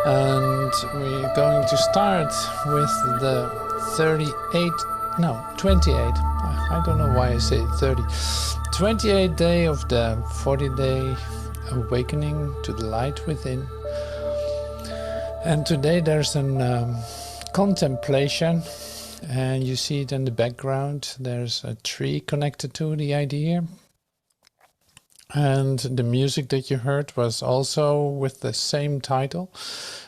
And we're going to start with the 28, I don't know why I say 30, 28th day of the 40-day awakening to the light within. And today there's an contemplation, and you see it in the background. There's a tree connected to the idea. And the music that you heard was also with the same title,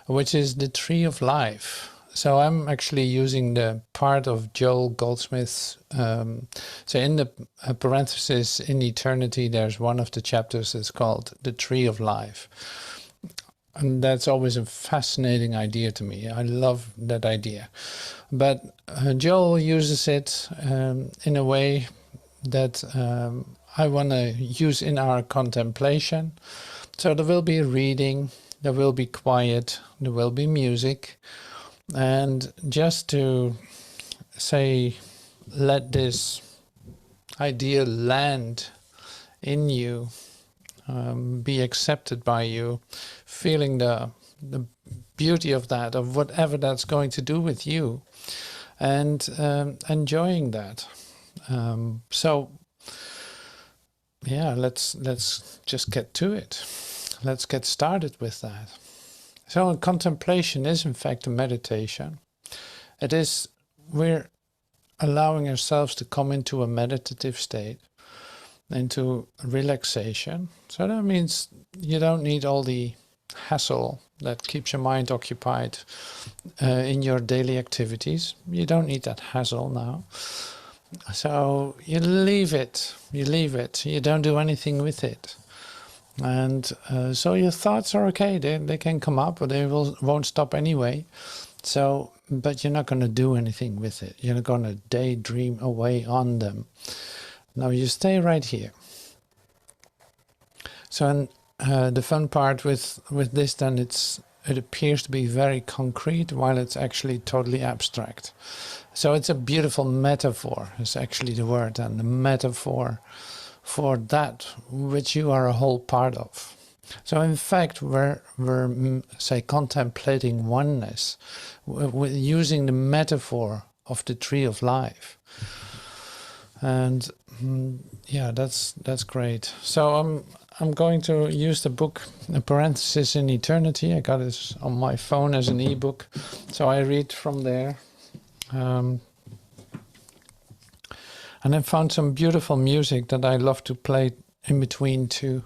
which is The Tree of Life. So I'm actually using the part of Joel Goldsmith's, so in the parenthesis, in eternity, there's one of the chapters that's called The Tree of Life. And that's always a fascinating idea to me. I love that idea. But Joel uses it in a way that I want to use in our contemplation. So there will be reading, there will be quiet, there will be music. And just to say, let this idea land in you, be accepted by you, feeling the beauty of that, of whatever that's going to do with you, and enjoying that. So yeah, let's just get to it. Let's get started with that. So contemplation is in fact a meditation. It is, we're allowing ourselves to come into a meditative state, into relaxation. So that means you don't need all the hassle that keeps your mind occupied in your daily activities. You don't need that hassle now. So you leave it, you don't do anything with it. And so your thoughts are okay, they can come up, but they won't stop anyway. So, but you're not going to do anything with it. You're not going to daydream away on them. No, you stay right here. So the fun part with this, then it appears to be very concrete while it's actually totally abstract. So it's a beautiful metaphor, is actually the word, and the metaphor for that which you are a whole part of. So in fact, we're say, contemplating oneness, with using the metaphor of the tree of life. And yeah, that's great. So I'm going to use the book Parenthesis in Eternity. I got it on my phone as an ebook, so I read from there. And I found some beautiful music that I love to play in between too.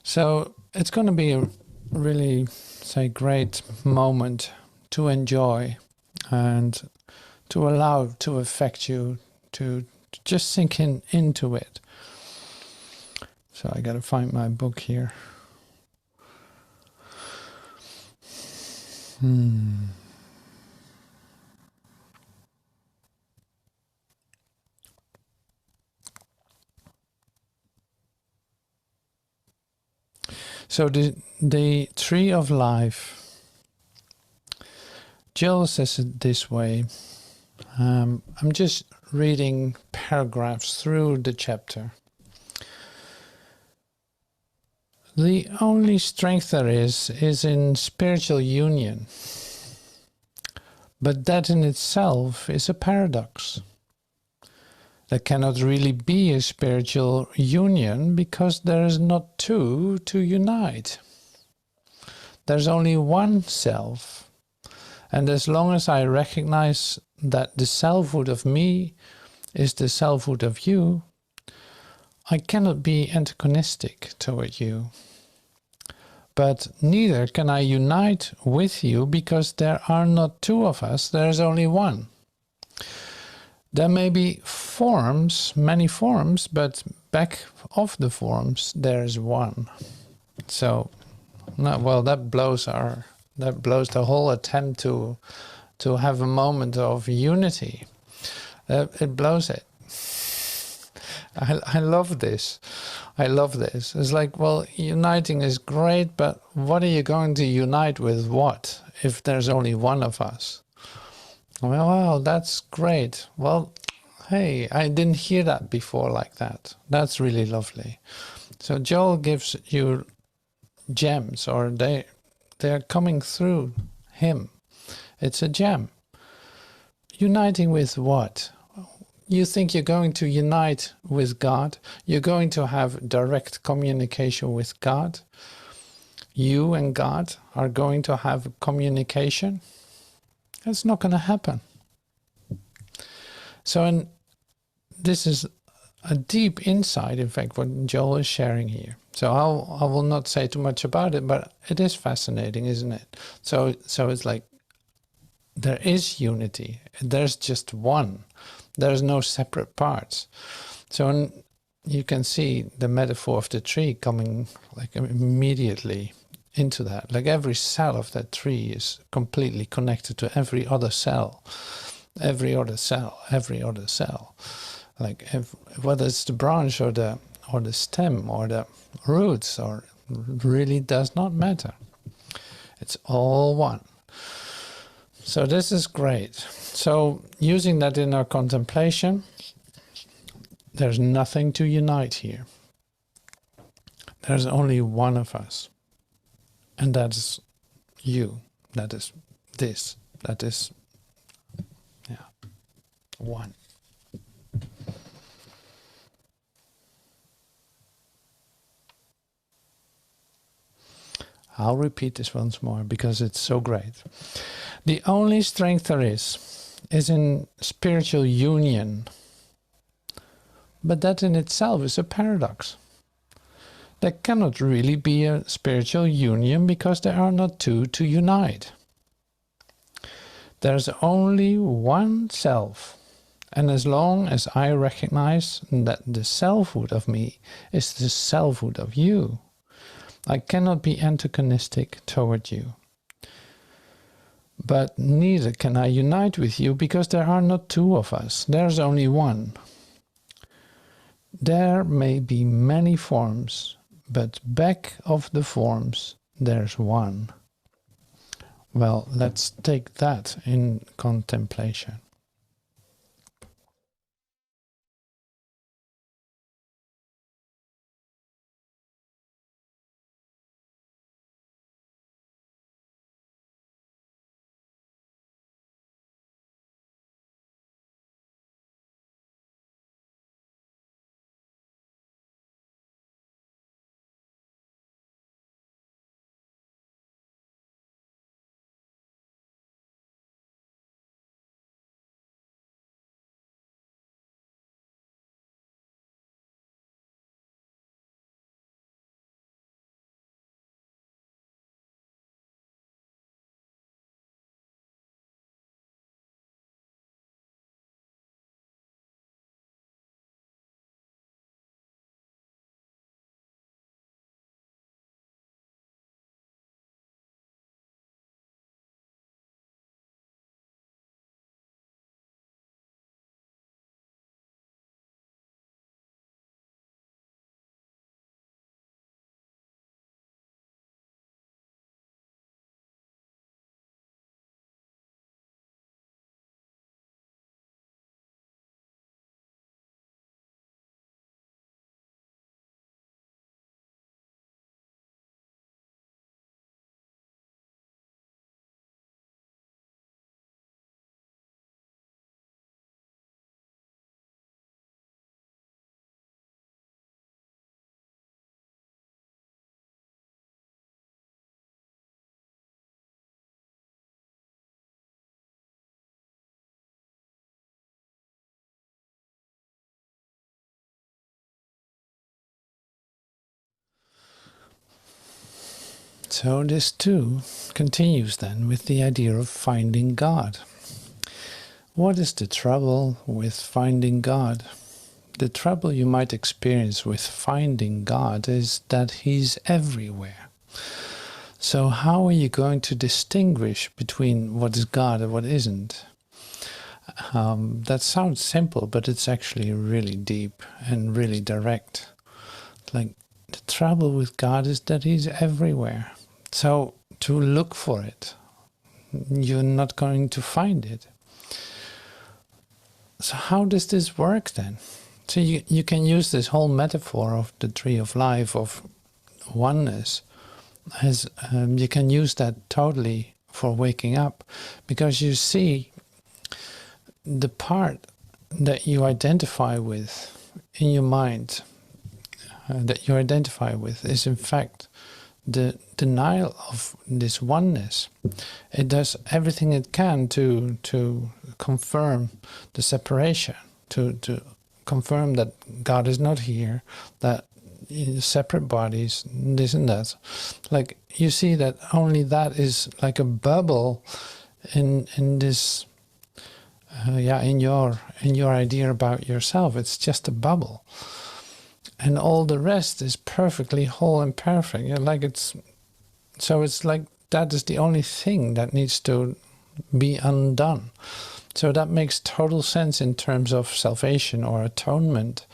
So it's going to be a really, say, great moment to enjoy and to allow to affect you, to just sink into it. So I got to find my book here. So the tree of life, Jill says it this way. I'm just reading paragraphs through the chapter. The only strength there is in spiritual union. But that in itself is a paradox. There cannot really be a spiritual union because there is not two to unite. There's only one self. And as long as I recognize that the selfhood of me is the selfhood of you, I cannot be antagonistic toward you. But neither can I unite with you because there are not two of us, there is only one. There may be forms, many forms, but back of the forms there is one. So, well, that blows the whole attempt to have a moment of unity. It blows it. I love this. I love this. It's like, well, uniting is great, but what are you going to unite with what if there's only one of us? Well, that's great. Well, hey, I didn't hear that before like that. That's really lovely. So Joel gives you gems, or they're coming through him. It's a gem. Uniting with what? You think you're going to unite with God? You're going to have direct communication with God? You and God are going to have communication? It's not going to happen. So this is a deep insight, in fact, what Joel is sharing here. So I will not say too much about it, but it is fascinating, isn't it? So it's like there is unity. There's just one. There's no separate parts. So you can see the metaphor of the tree coming like immediately into that. Like every cell of that tree is completely connected to every other cell, every other cell, every other cell. Like whether it's the branch or the stem or the roots, or really does not matter. It's all one. So this is great. So using that in our contemplation, there's nothing to unite here. There's only one of us. And that is you. That is this. That is, one. I'll repeat this once more because it's so great. The only strength there is in spiritual union. But that in itself is a paradox. There cannot really be a spiritual union because there are not two to unite. There's only one self. And as long as I recognize that the selfhood of me is the selfhood of you, I cannot be antagonistic toward you. But neither can I unite with you because there are not two of us. There's only one. There may be many forms, but back of the forms there's one. Well, let's take that in contemplation. So this too continues then with the idea of finding God. What is the trouble with finding God? The trouble you might experience with finding God is that He's everywhere. So how are you going to distinguish between what is God and what isn't? That sounds simple, but it's actually really deep and really direct. Like, the trouble with God is that He's everywhere. So to look for it, you're not going to find it. So how does this work then? So you can use this whole metaphor of the tree of life, of oneness, as you can use that totally for waking up, because you see the part that you identify with in your mind, that you identify with, is in fact the denial of this oneness. It does everything it can to confirm the separation, to confirm that God is not here, that separate bodies, this and that. Like, you see that only that is like a bubble in this in your idea about yourself. It's just a bubble, and all the rest is perfectly whole and perfect. It's like that is the only thing that needs to be undone. So that makes total sense in terms of salvation or atonement.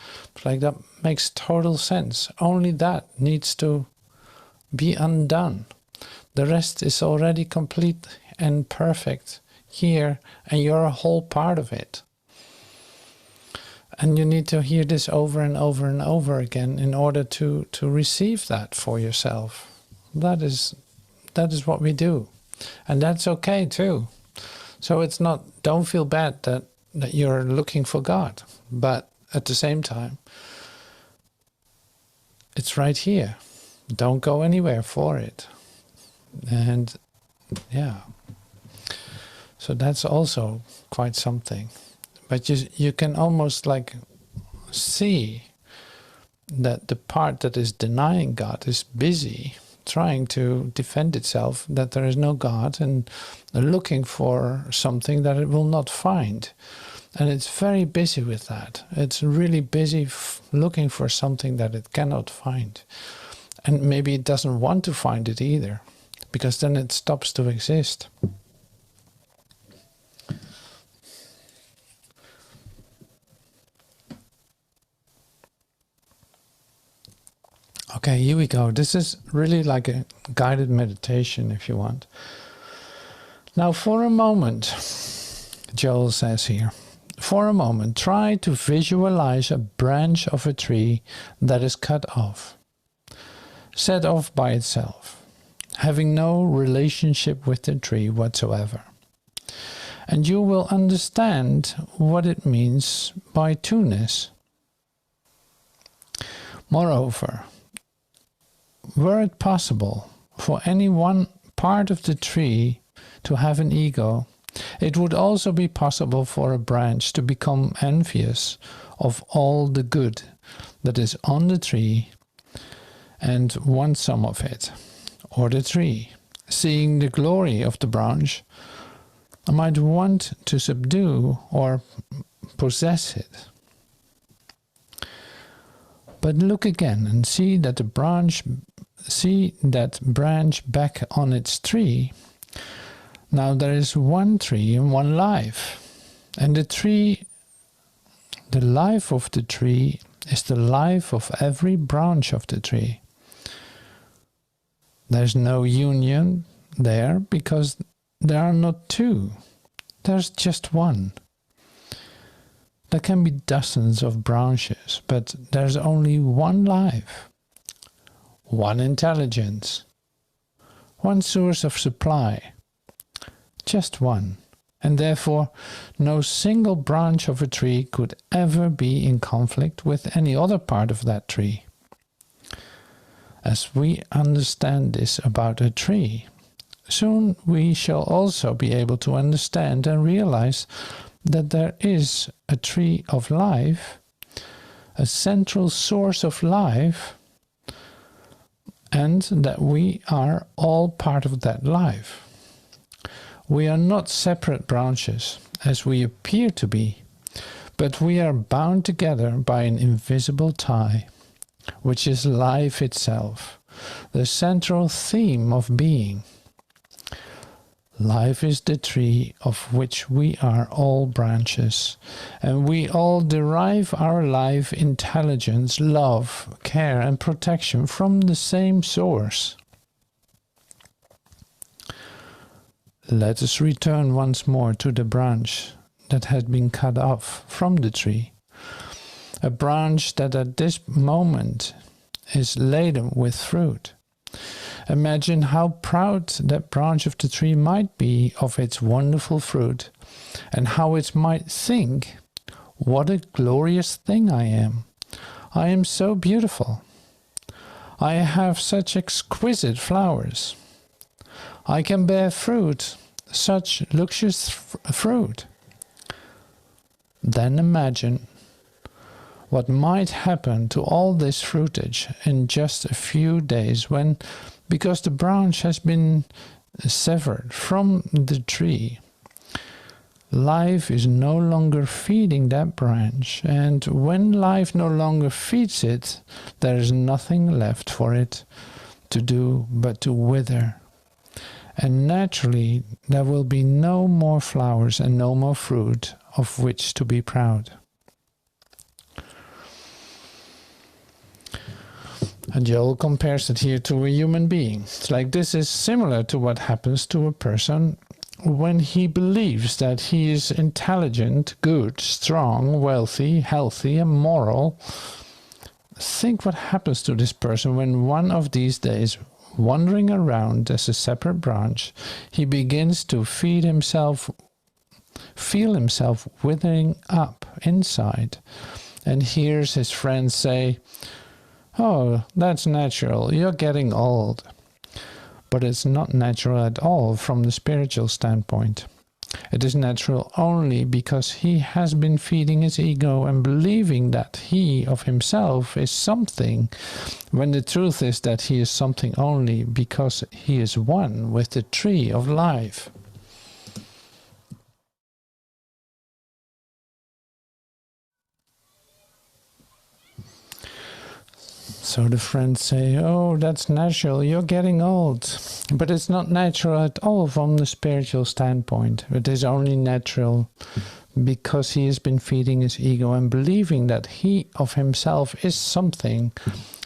Like, that makes total sense. Only that needs to be undone. The rest is already complete and perfect here, and you're a whole part of it. And you need to hear this over and over and over again in order to receive that for yourself. That is what we do. And that's okay too. So it's not, don't feel bad that you're looking for God. But at the same time, it's right here. Don't go anywhere for it. And yeah. So that's also quite something. But you can almost like see that the part that is denying God is busy trying to defend itself, that there is no God, and looking for something that it will not find. And it's very busy with that. It's really busy looking for something that it cannot find. And maybe it doesn't want to find it either, because then it stops to exist. Okay, here we go. This is really like a guided meditation, if you want. Now, for a moment, Joel says here, for a moment, try to visualize a branch of a tree that is cut off, set off by itself, having no relationship with the tree whatsoever. And you will understand what it means by two-ness. Moreover, were it possible for any one part of the tree to have an ego, it would also be possible for a branch to become envious of all the good that is on the tree and want some of it. Or the tree, seeing the glory of the branch, might want to subdue or possess it. But look again and see that branch back on its tree. Now there is one tree and one life. And the life of the tree is the life of every branch of the tree. There's no union there because there are not two. There's just one. There can be dozens of branches, but there's only one life, one intelligence, one source of supply, just one. And therefore, no single branch of a tree could ever be in conflict with any other part of that tree. As we understand this about a tree, soon we shall also be able to understand and realize that there is a tree of life, a central source of life, and that we are all part of that life. We are not separate branches, as we appear to be, but we are bound together by an invisible tie, which is life itself, the central theme of being. Life is the tree of which we are all branches, and we all derive our life, intelligence, love, care, and protection from the same source. Let us return once more to the branch that had been cut off from the tree, a branch that at this moment is laden with fruit, Imagine how proud that branch of the tree might be of its wonderful fruit, and how it might think, "What a glorious thing I am! I am so beautiful. I have such exquisite flowers. I can bear fruit, such luxurious fruit." Then imagine what might happen to all this fruitage in just a few days when, because the branch has been severed from the tree, life is no longer feeding that branch, and when life no longer feeds it, there is nothing left for it to do but to wither. And naturally, there will be no more flowers and no more fruit of which to be proud. And Joel compares it here to a human being. It's like this is similar to what happens to a person when he believes that he is intelligent, good, strong, wealthy, healthy, and moral. Think what happens to this person when one of these days, wandering around as a separate branch, he begins to feel himself withering up inside, and hears his friends say, "Oh, that's natural, you're getting old." But it's not natural at all from the spiritual standpoint. It is natural only because he has been feeding his ego and believing that he of himself is something, when the truth is that he is something only because he is one with the tree of life. So the friends say, "Oh, that's natural, you're getting old." But it's not natural at all from the spiritual standpoint. It is only natural because he has been feeding his ego and believing that he of himself is something,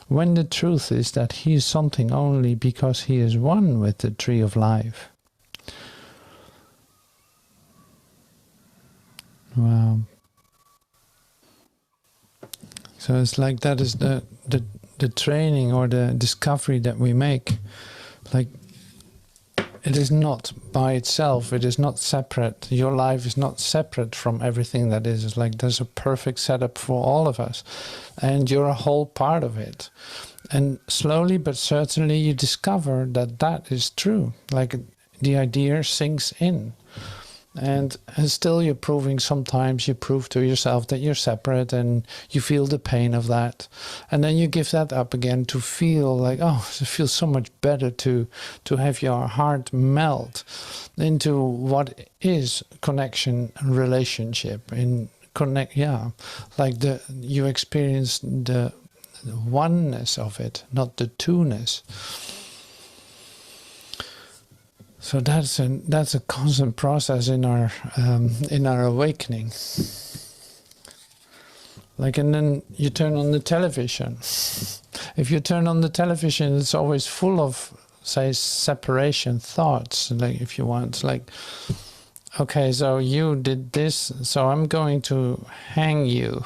when the truth is that he is something only because he is one with the tree of life. Wow. So it's like that is the training or the discovery that we make. Like, it is not by itself, it is not separate. Your life is not separate from everything that is. It's like there's a perfect setup for all of us, and you're a whole part of it. And slowly but certainly you discover that that is true. Like, the idea sinks in. And still you're proving, sometimes you prove to yourself that you're separate and you feel the pain of that. And then you give that up again to feel like, oh, it feels so much better to have your heart melt into what is connection, relationship, in connect, yeah. Like you experience the oneness of it, not the two-ness. So that's a constant process in our awakening. Like, and then you turn on the television. If you turn on the television, it's always full of, say, separation thoughts. Like, if you want, like, okay, so you did this, so I'm going to hang you,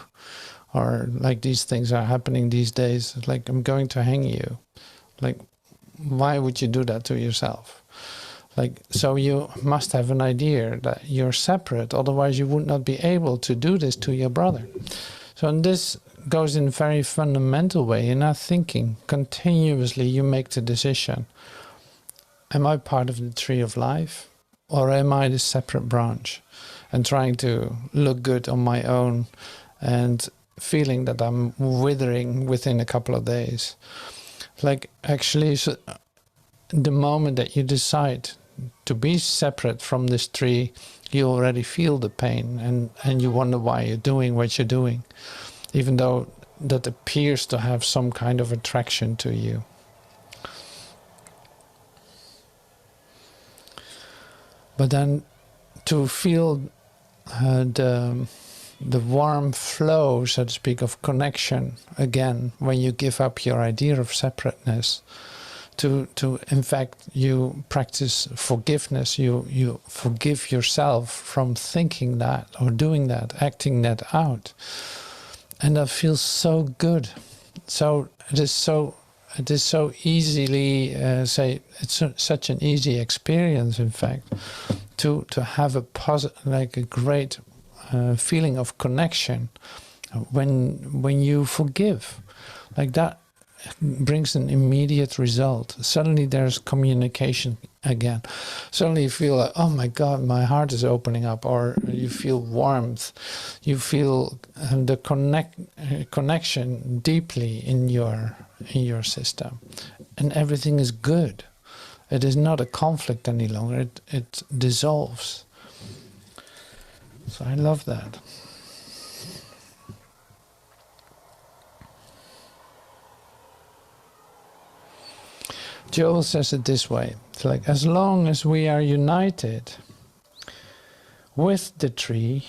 or like these things are happening these days. Like, I'm going to hang you. Like, why would you do that to yourself? Like, so you must have an idea that you're separate, otherwise you would not be able to do this to your brother. So this goes in a very fundamental way in our thinking. Continuously you make the decision. Am I part of the tree of life? Or am I the separate branch? And trying to look good on my own and feeling that I'm withering within a couple of days. Like, actually, so the moment that you decide to be separate from this tree, you already feel the pain, and you wonder why you're doing what you're doing, even though that appears to have some kind of attraction to you. But then to feel the warm flow, so to speak, of connection again, when you give up your idea of separateness, to in fact you practice forgiveness, you forgive yourself from thinking that or doing that, acting that out, and that feels so good. So it is so it is so easily, such an easy experience, in fact, to have a like a great feeling of connection when you forgive. Like that brings an immediate result. Suddenly there's communication again. Suddenly you feel like, oh my God, my heart is opening up, or you feel warmth. You feel the connection deeply in your system, and everything is good. It is not a conflict any longer. It dissolves. So I love that. Joel says it this way. It's like, as long as we are united with the tree,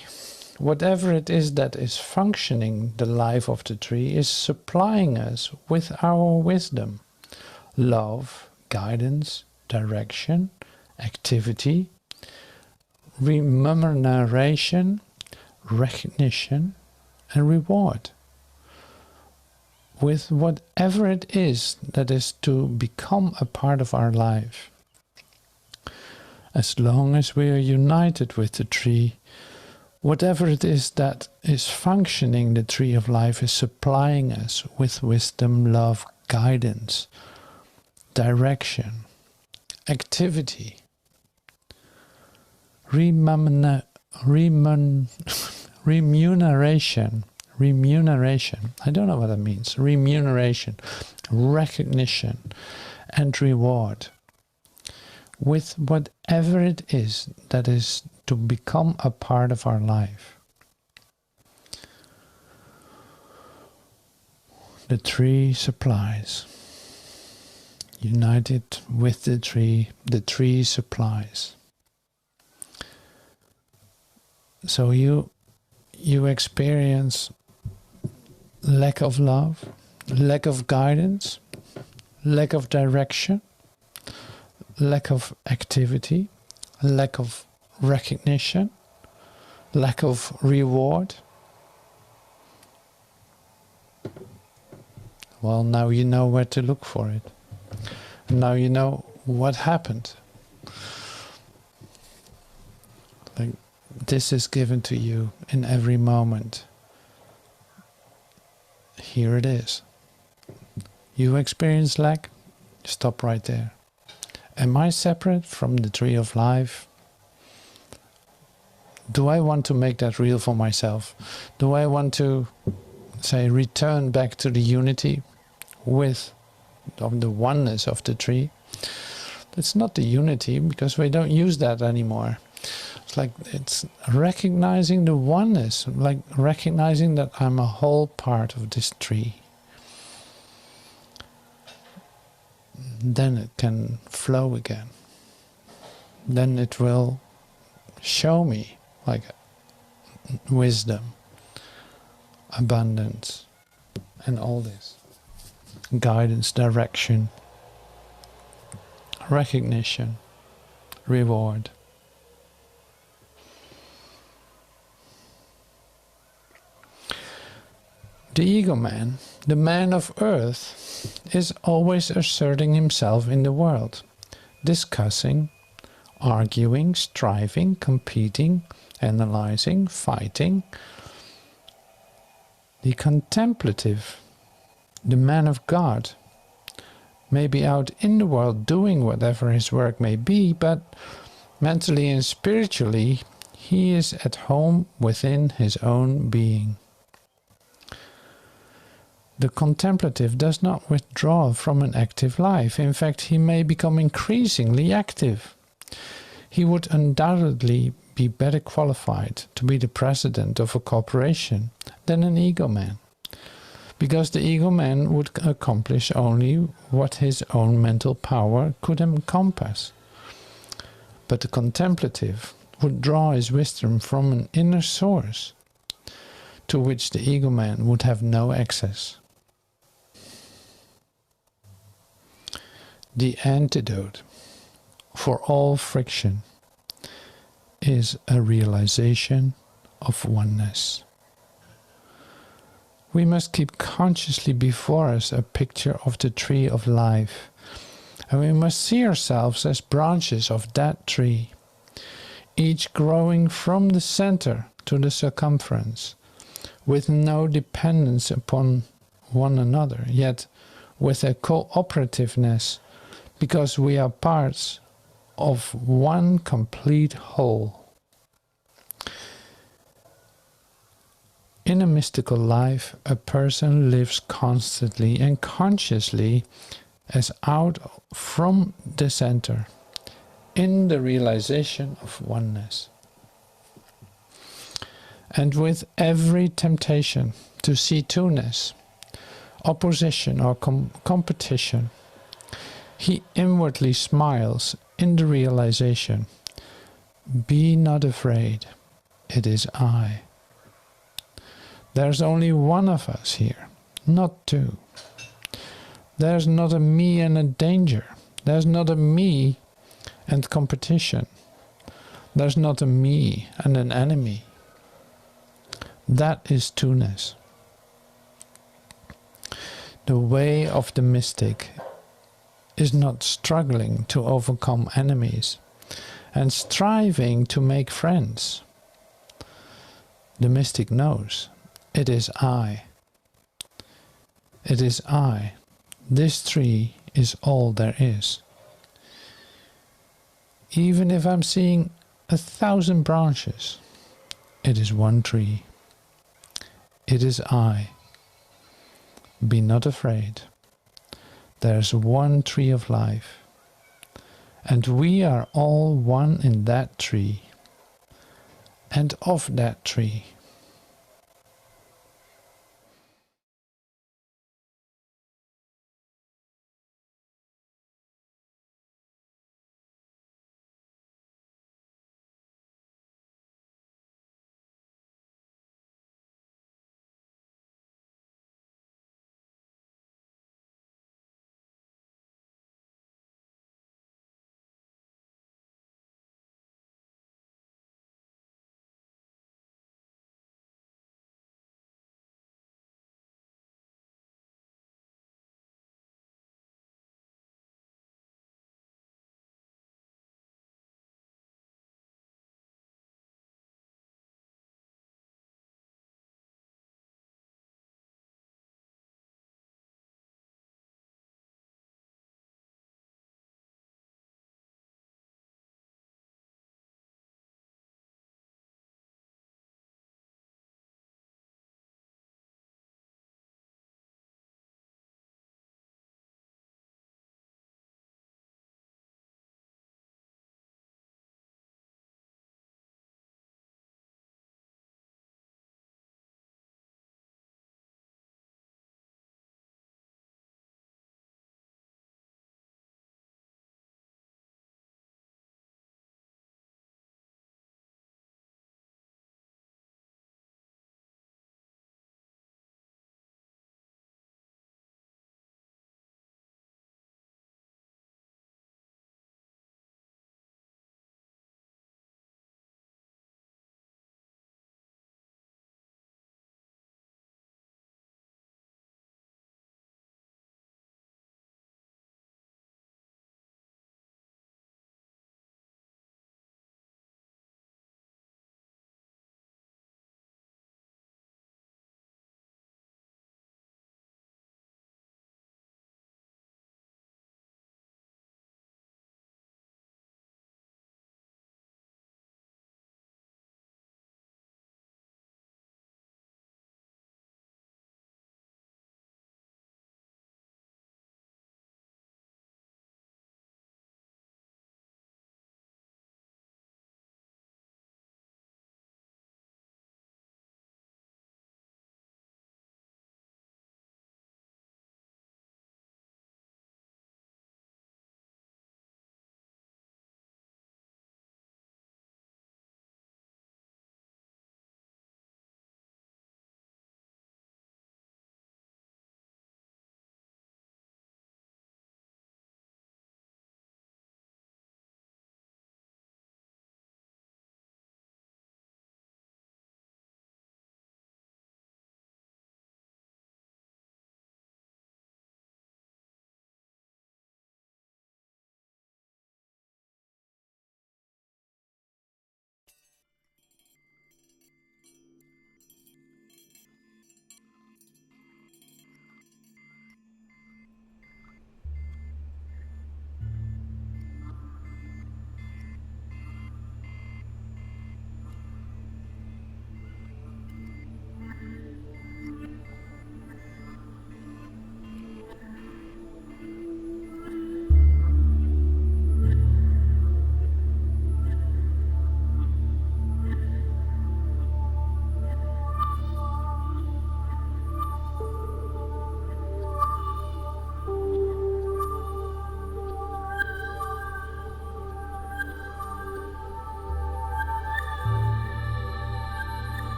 whatever it is that is functioning the life of the tree is supplying us with our wisdom, love, guidance, direction, activity, remuneration, recognition, and reward. With whatever it is that is to become a part of our life. As long as we are united with the tree, whatever it is that is functioning, the tree of life is supplying us with wisdom, love, guidance, direction, activity, remuneration. I don't know what that means. Remuneration, recognition, and reward. With whatever it is that is to become a part of our life. The tree supplies. United with the tree supplies. So you experience lack of love, lack of guidance, lack of direction, lack of activity, lack of recognition, lack of reward. Well, now you know where to look for it. Now you know what happened. Like, this is given to you in every moment. Here it is. You experience lack? Stop right there. Am I separate from the tree of life? Do I want to make that real for myself? Do I want to, say, return back to the unity with the oneness of the tree? It's not the unity, because we don't use that anymore. It's like, it's recognizing the oneness, like recognizing that I'm a whole part of this tree. Then it can flow again. Then it will show me like wisdom, abundance, and all this. Guidance, direction, recognition, reward. The ego man, the man of earth, is always asserting himself in the world, discussing, arguing, striving, competing, analyzing, fighting. The contemplative, the man of God, may be out in the world doing whatever his work may be, but mentally and spiritually he is at home within his own being. The contemplative does not withdraw from an active life. In fact, he may become increasingly active. He would undoubtedly be better qualified to be the president of a corporation than an ego man, because the ego man would accomplish only what his own mental power could encompass. But the contemplative would draw his wisdom from an inner source to which the ego man would have no access. The antidote for all friction is a realization of oneness. We must keep consciously before us a picture of the tree of life, and we must see ourselves as branches of that tree, each growing from the center to the circumference, with no dependence upon one another, yet with a cooperativeness, because we are parts of one complete whole. In a mystical life, a person lives constantly and consciously as out from the center, in the realization of oneness. And with every temptation to see two-ness, opposition or competition, he inwardly smiles in the realization, "Be not afraid, it is I." There's only one of us here, not two. There's not a me and a danger. There's not a me and competition. There's not a me and an enemy. That is two-ness. The way of the mystic is not struggling to overcome enemies and striving to make friends. The mystic knows, it is I. It is I. This tree is all there is. Even if I'm seeing 1,000 branches, it is one tree. It is I. Be not afraid. There's one tree of life, and we are all one in that tree, and of that tree.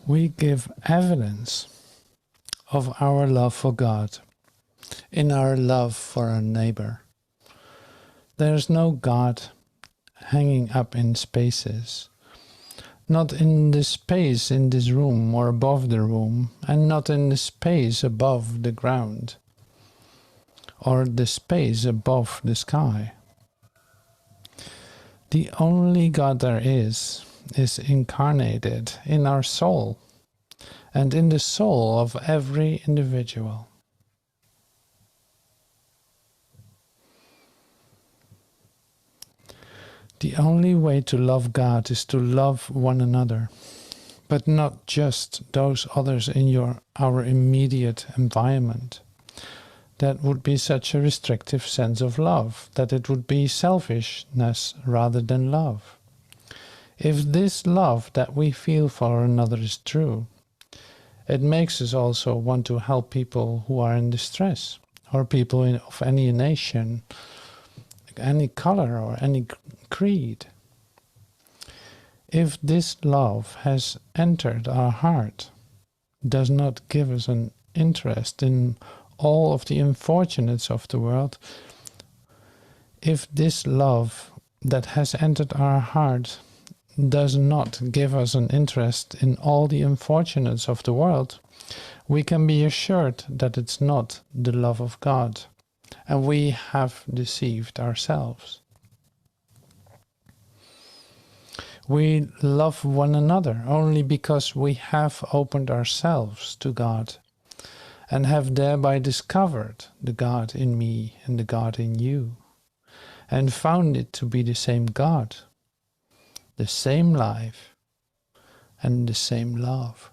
We give evidence of our love for God in our love for our neighbor. There's no God hanging up in spaces, not in the space in this room or above the room, and not in the space above the ground or the space above the sky. The only God there is incarnated in our soul and in the soul of every individual. The only way to love God is to love one another, but not just those others in our immediate environment. That would be such a restrictive sense of love, that it would be selfishness rather than love. If this love that we feel for another is true, it makes us also want to help people who are in distress, or people of any nation, any color, or any creed. If this love has entered our heart, does not give us an interest in all of the unfortunates of the world, if this love that has entered our heart does not give us an interest in all the unfortunates of the world, we can be assured that it's not the love of God, and we have deceived ourselves. We love one another only because we have opened ourselves to God and have thereby discovered the God in me and the God in you, and found it to be the same God, the same life, and the same love.